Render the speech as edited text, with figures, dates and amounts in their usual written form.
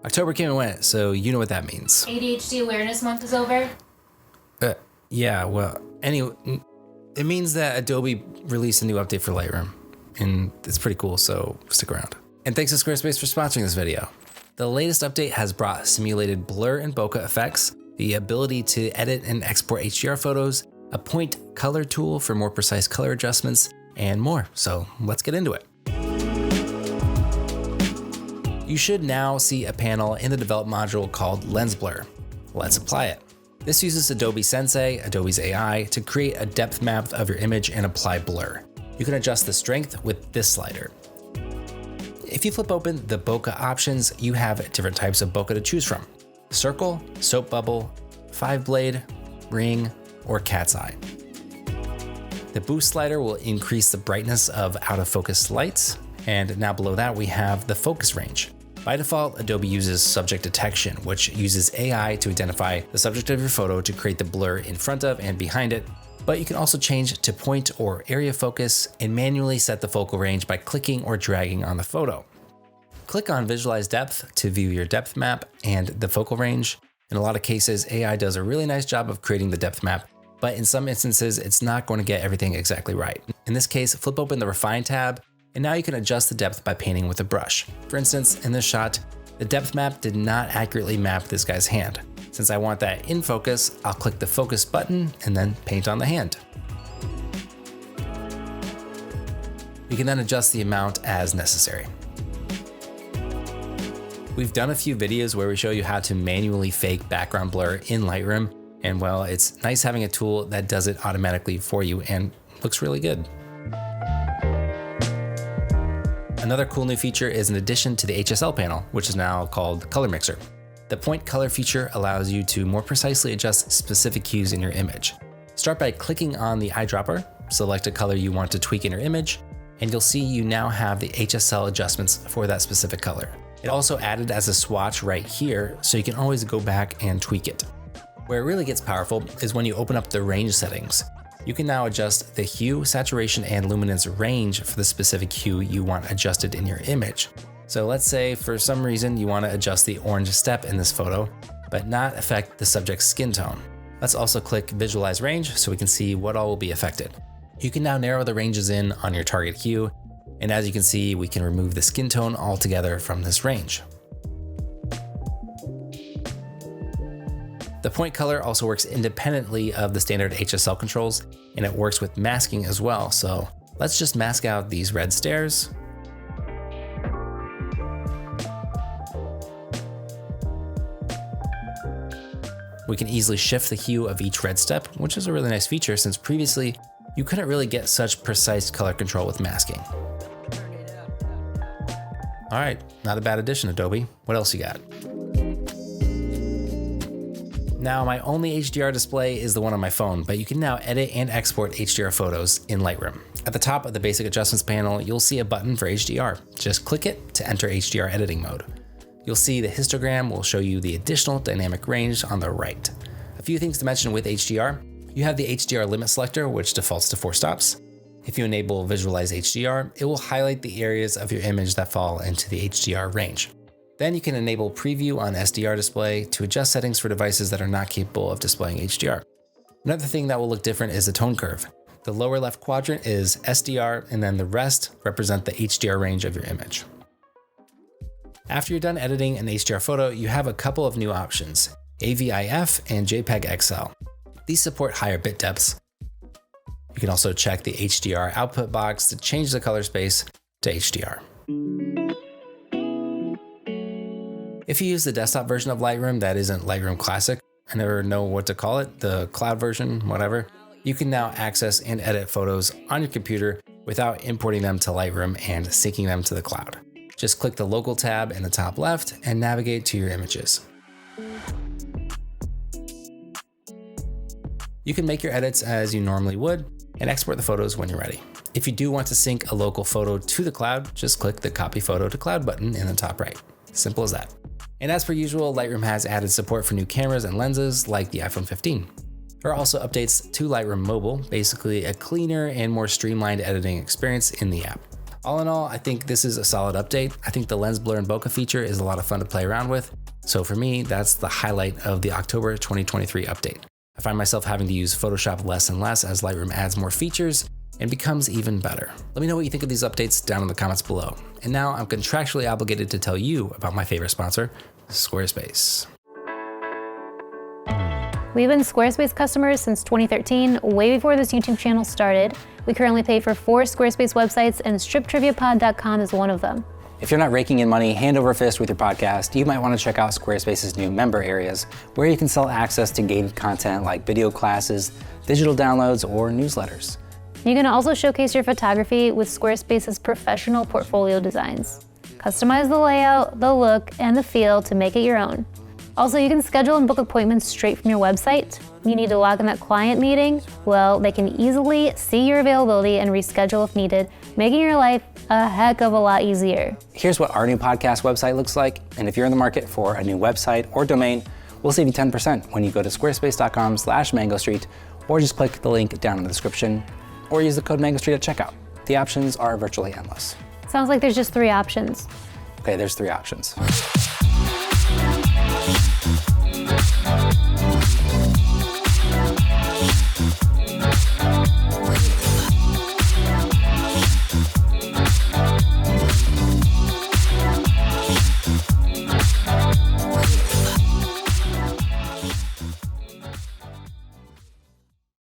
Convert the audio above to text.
October came and went, so you know what that means. ADHD Awareness Month is over? Yeah, well, anyway, it means that Adobe released a new update for Lightroom, and it's pretty cool, so stick around. And thanks to Squarespace for sponsoring this video. The latest update has brought simulated blur and bokeh effects, the ability to edit and export HDR photos, a point color tool for more precise color adjustments, and more. So let's get into it. You should now see a panel in the develop module called Lens Blur. Let's apply it. This uses Adobe Sensei, Adobe's AI, to create a depth map of your image and apply blur. You can adjust the strength with this slider. If you flip open the bokeh options, you have different types of bokeh to choose from: circle, soap bubble, 5-blade, ring, or cat's eye. The boost slider will increase the brightness of out of focus lights, and now below that we have the focus range. By default, Adobe uses subject detection, which uses AI to identify the subject of your photo to create the blur in front of and behind it, but you can also change to point or area focus and manually set the focal range by clicking or dragging on the photo. Click on Visualize Depth to view your depth map and the focal range. In a lot of cases, AI does a really nice job of creating the depth map, but in some instances, it's not going to get everything exactly right. In this case, flip open the Refine tab, and now you can adjust the depth by painting with a brush. For instance, in this shot, the depth map did not accurately map this guy's hand. Since I want that in focus, I'll click the focus button and then paint on the hand. You can then adjust the amount as necessary. We've done a few videos where we show you how to manually fake background blur in Lightroom, and well, it's nice having a tool that does it automatically for you and looks really good. Another cool new feature is an addition to the HSL panel, which is now called Color Mixer. The point color feature allows you to more precisely adjust specific hues in your image. Start by clicking on the eyedropper, select a color you want to tweak in your image, and you'll see you now have the HSL adjustments for that specific color. It also added as a swatch right here, so you can always go back and tweak it. Where it really gets powerful is when you open up the range settings. You can now adjust the hue, saturation, and luminance range for the specific hue you want adjusted in your image. So let's say for some reason you want to adjust the orange step in this photo, but not affect the subject's skin tone. Let's also click Visualize Range so we can see what all will be affected. You can now narrow the ranges in on your target hue, and as you can see, we can remove the skin tone altogether from this range. The point color also works independently of the standard HSL controls, and it works with masking as well. So let's just mask out these red stairs. We can easily shift the hue of each red step, which is a really nice feature since previously you couldn't really get such precise color control with masking. All right, not a bad addition, Adobe. What else you got? Now, my only HDR display is the one on my phone, but you can now edit and export HDR photos in Lightroom. At the top of the basic adjustments panel, you'll see a button for HDR. Just click it to enter HDR editing mode. You'll see the histogram will show you the additional dynamic range on the right. A few things to mention with HDR. You have the HDR limit selector, which defaults to 4 stops. If you enable Visualize HDR, it will highlight the areas of your image that fall into the HDR range. Then you can enable preview on SDR display to adjust settings for devices that are not capable of displaying HDR. Another thing that will look different is the tone curve. The lower left quadrant is SDR, and then the rest represent the HDR range of your image. After you're done editing an HDR photo, you have a couple of new options: AVIF and JPEG XL. These support higher bit depths. You can also check the HDR output box to change the color space to HDR. If you use the desktop version of Lightroom that isn't Lightroom Classic, I never know what to call it, the cloud version, whatever, you can now access and edit photos on your computer without importing them to Lightroom and syncing them to the cloud. Just click the local tab in the top left and navigate to your images. You can make your edits as you normally would and export the photos when you're ready. If you do want to sync a local photo to the cloud, just click the Copy Photo to Cloud button in the top right. Simple as that. And as per usual, Lightroom has added support for new cameras and lenses like the iPhone 15. There are also updates to Lightroom Mobile, basically a cleaner and more streamlined editing experience in the app. All in all, I think this is a solid update. I think the lens blur and bokeh feature is a lot of fun to play around with. So for me, that's the highlight of the October 2023 update. I find myself having to use Photoshop less and less as Lightroom adds more features and becomes even better. Let me know what you think of these updates down in the comments below. And now I'm contractually obligated to tell you about my favorite sponsor, Squarespace. We've been Squarespace customers since 2013, way before this YouTube channel started. We currently pay for 4 Squarespace websites, and striptriviapod.com is one of them. If you're not raking in money hand over fist with your podcast, you might want to check out Squarespace's new member areas, where you can sell access to gated content like video classes, digital downloads, or newsletters. You can also showcase your photography with Squarespace's professional portfolio designs. Customize the layout, the look, and the feel to make it your own. Also, you can schedule and book appointments straight from your website. You need to log in that client meeting? Well, they can easily see your availability and reschedule if needed, making your life a heck of a lot easier. Here's what our new podcast website looks like, and if you're in the market for a new website or domain, we'll save you 10% when you go to squarespace.com/mangostreet, or just click the link down in the description, or use the code MangoStreet at checkout. The options are virtually endless. Sounds like there's just 3 options. Okay, there's 3 options.